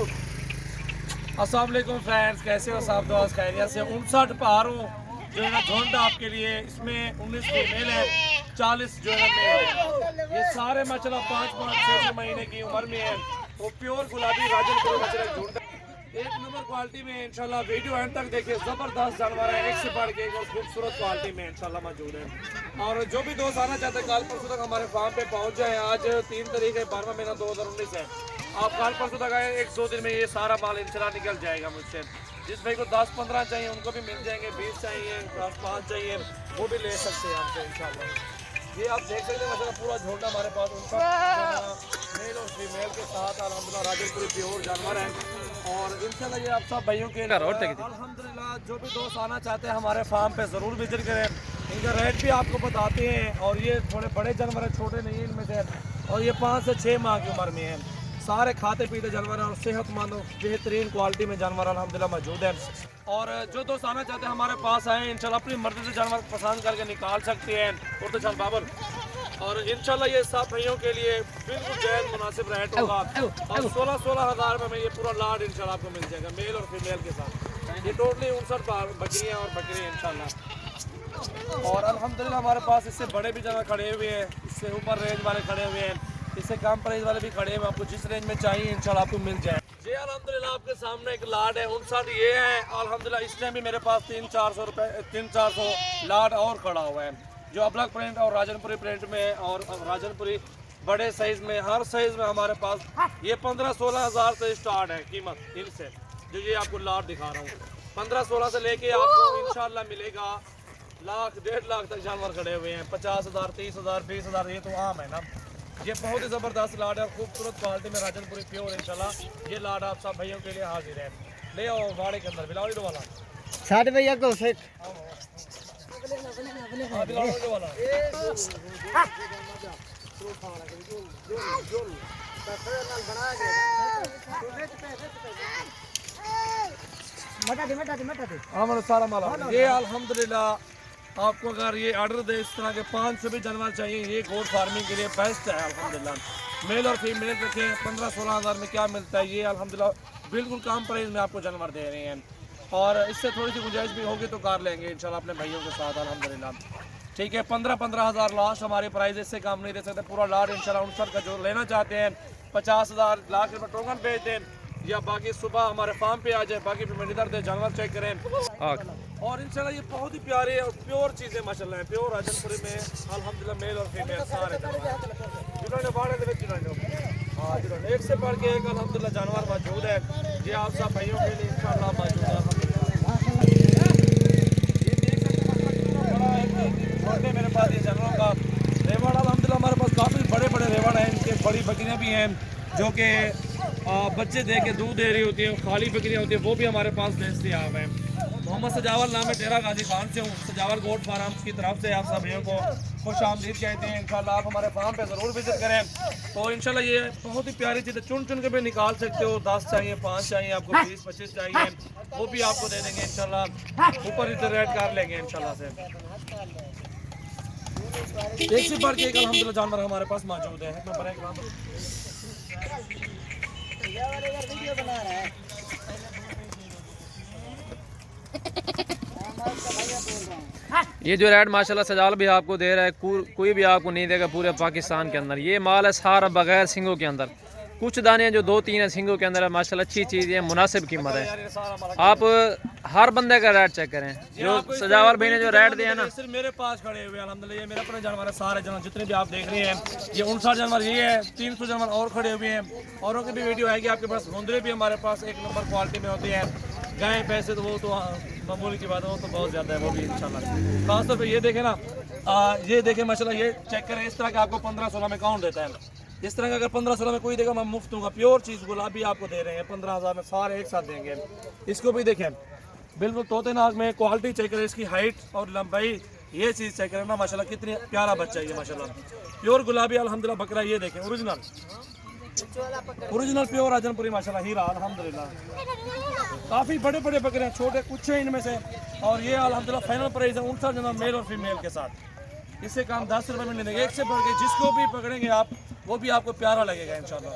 अस्सलाम वालेकुम फ्रेंड्स, कैसे हो साहब? दोस्त खैरियत से। 59 पारों जो है ना झुंड आपके लिए, इसमें 19 फीमेल है, 40 जो है ना मेल है। ये सारे मछला 5-5, 6 महीने की उम्र में है। वो प्योर गुलाबी राजनपुरी मछला झुंड एक नंबर क्वालिटी में इंशाल्लाह। वीडियो एंड तक देखिए, जबरदस्त जानवर है, एक से बढ़ के एक और खूबसूरत क्वालिटी में इंशाल्लाह मौजूद है। और जो भी दोस्त आना चाहते हैं कल परसों तक हमारे फार्म पे पहुंच जाए। आज 3 तारीख है, 12वां महीना 2019 है। आप कल परसों तक आए, 1-2 दिन में ये सारा माल इंशाल्लाह निकल जाएगा मुझसे। जिस भाई को 10-15 चाहिए उनको भी मिल जाएंगे, 20 चाहिए, 5 चाहिए वो भी ले सकते हैं हमसे इंशाल्लाह। ये आप देख सकते हैं मतलब पूरा झोंडा हमारे पास उनका मेल और फीमेल के साथ अल्हम्दुलिल्लाह राजनपुरी प्योर जानवर है। और इंशाल्लाह ये आप सब भाइयों के अल्हम्दुलिल्लाह जो भी दोस्त आना चाहते हैं हमारे फार्म पे ज़रूर विजिट करें। इनका रेट भी आपको बताते हैं। और ये थोड़े बड़े जानवर हैं, छोटे नहीं है इनमें से। और ये 5 से 6 माह की उम्र में है। सारे खाते पीते जानवर हैं और सेहतमंद और बेहतरीन क्वालिटी में जानवर अल्हम्दुलिल्लाह मौजूद हैं। और जो दोस्त आना चाहते हैं हमारे पास आए, इंशाल्लाह अपनी मर्जी से जानवर पसंद करके निकाल सकते हैं। और तो चल बाबर। और इंशाल्लाह ये सब भाइयों के लिए बिल्कुल जायज़ मुनासिब रेट होगा। और 16-16 हज़ार में ये पूरा लाड इंशाल्लाह आपको मिल जाएगा, मेल और फीमेल के साथ। ये टोटली 59 बकरियाँ और बकरी इंशाल्लाह। और अल्हम्दुलिल्लाह हमारे पास इससे बड़े भी जानवर खड़े हुए हैं, इससे ऊपर रेंज वाले खड़े हुए हैं, इससे कम प्राइस वाले भी खड़े हुए हैं। आपको जिस रेंज में चाहिए इंशाल्लाह आपको मिल जाए। जी अल्हम्दुलिल्लाह आपके सामने एक लाड है 59 ये है अल्हम्दुलिल्लाह। इस टाइम भी मेरे पास 300-400 रुपये 300-400 लाड और खड़ा हुआ है, जो अबलग प्रिंट और राजनपुरी प्रिंट में और राजनपुरी बड़े साइज में, हर साइज में हमारे पास ये 15-16 हज़ार से स्टार्ट है कीमत इनसे। जो ये आपको लाड दिखा रहा हूँ 15-16 से लेके आपको इंशाल्लाह मिलेगा लाख 1.5 लाख तक जानवर खड़े हुए हैं। 50,000, 30,000, 20,000 ये तो आम है ना। ये बहुत ही ज़बरदस्त लाड है, खूबसूरत क्वालिटी में राजनपुरी प्योर इंशाल्लाह। ये लाड आप सब भाइयों के लिए हाजिर है। ले आओ वाड़े के अंदर बिलावड़ी वाला 60 भैया को सेठ वाला। सारा माल ये अल्हम्दुलिल्लाह आपको अगर ये ऑर्डर दे इस तरह के 5 से भी जानवर चाहिए, ये गोट फार्मिंग के लिए बेस्ट है अल्हम्दुलिल्लाह। मेल और फीमेल देखें 15-16 हज़ार में क्या मिलता है। ये अल्हम्दुलिल्लाह बिल्कुल कम प्राइस में आपको जानवर दे रहे हैं। और इससे थोड़ी सी गुंजाइश भी होगी तो कर लेंगे इंशाल्लाह अपने भाइयों के साथ अल्हम्दुलिल्लाह। ठीक है, 15-15 हज़ार लास्ट हमारी प्राइस, इससे कम नहीं दे सकते। पूरा लाट इंशाल्लाह 59 का जो लेना चाहते हैं 50,000 लाख रुपये टोकन भेज दें, या बाकी सुबह हमारे फार्म पे आ जाए। बाकी पेमेंट इधर दे, जानवर चेक करें। और इंशाल्लाह ये बहुत ही प्यारे और प्योर चीज़ें माशाल्लाह हैं, प्योर राजनपुरी में अल्हम्दुलिल्लाह मेल और फीमेल सारे जिन्होंने बाड़े दे हाँ जिन्होंने एक से बढ़ के एक अल्हम्दुलिल्लाह जानवर मौजूद है। ये आप सब भाइयों के लिए इंशाल्लाह मौजूद है अल्हम्दुलिल्लाह। मेरे पास ये जानवरों का रेवड़ अल्हम्दुलिल्लाह हमारे पास काफ़ी बड़े बड़े रेवड़ हैं। इनके बड़ी बकरियाँ भी हैं जो कि बच्चे दे के दूध दे रही होती हैं, खाली बकरियाँ होती हैं, वो भी हमारे पास दस्तयाब हैं। मोहम्मद सजावर नाम है, डेरा गाजी खान से हूँ, सजावर गोट फार्म की तरफ से आप सभी को खुश आमदीद कहते हैं। इंशाल्लाह आप हमारे फार्म पे ज़रूर विजिट करें। तो इंशाल्लाह ये बहुत ही प्यारी चीज़ है, चुन चुन के भी निकाल सकते हो। 10 चाहिए, 5 चाहिए, आपको 20-25 चाहिए, वो भी आपको दे देंगे इंशाल्लाह। ऊपर इधर रेट कर लेंगे इंशाल्लाह से। एक से बढ़ के एक अल्हम्दुलिल्लाह जानवर हमारे पास मौजूद है। ये जो रेट माशाल्लाह सजाल भी आपको दे रहा है, कोई भी आपको नहीं देगा पूरे पाकिस्तान के अंदर। ये माल है सारा बगैर सिंगों के अंदर, कुछ दाने जो 2-3 है सिंगों के अंदर है। माशाल्लाह अच्छी चीज़ है, मुनासिब कीमत है। आप हर बंदे का रेट चेक करें। जो सजावर भाई ने जो रेट दिया ना, सिर्फ मेरे पास खड़े हुए अल्हम्दुलिल्लाह ये मेरे अपने जानवर है सारे जानवर जितने भी आप देख रहे हैं। ये 59 जानवर ये है, 300 जानवर और खड़े हुए हैं। औरों की भी वीडियो आएगी आपके पास। मुंदरे भी हमारे पास 1 नंबर क्वालिटी में होती है। गाय पैसे तो वो तो मामूली की बात है, वो तो बहुत ज़्यादा है वो भी इंशाल्लाह। खासतौर पर ये देखें ना, ये देखें माशाल्लाह, ये चेक करें। इस तरह का आपको 15-16 में कौन देता है? इस तरह का अगर 15-16 में कोई देगा मैं मुफ्त दूंगा। प्योर चीज़ गुलाबी आपको दे रहे हैं 15,000 में, सारे एक साथ देंगे। इसको भी देखें बिल्कुल तोते नाक में, क्वालिटी चेक करें, इसकी हाइट और लंबाई, ये चीज़ चेक करें ना माशाल्लाह। कितनी प्यारा बच्चा है ये माशाल्लाह, प्योर गुलाबी अल्हम्दुलिल्लाह बकरा। ये देखें ओरिजिनल प्योर राजनपुरी माशाल्लाह हीरा अल्हम्दुलिल्लाह। काफ़ी बड़े बड़े बकरे हैं, छोटे कुछ हैं इनमें से। और ये अल्हम्दुलिल्लाह फाइनल प्राइस है 59 जना मेल और फीमेल के साथ। इससे कम 10 रुपये में मिलेंगे। एक से बढ़ के जिसको भी पकड़ेंगे आप वो भी आपको प्यारा लगेगा इंशाल्लाह।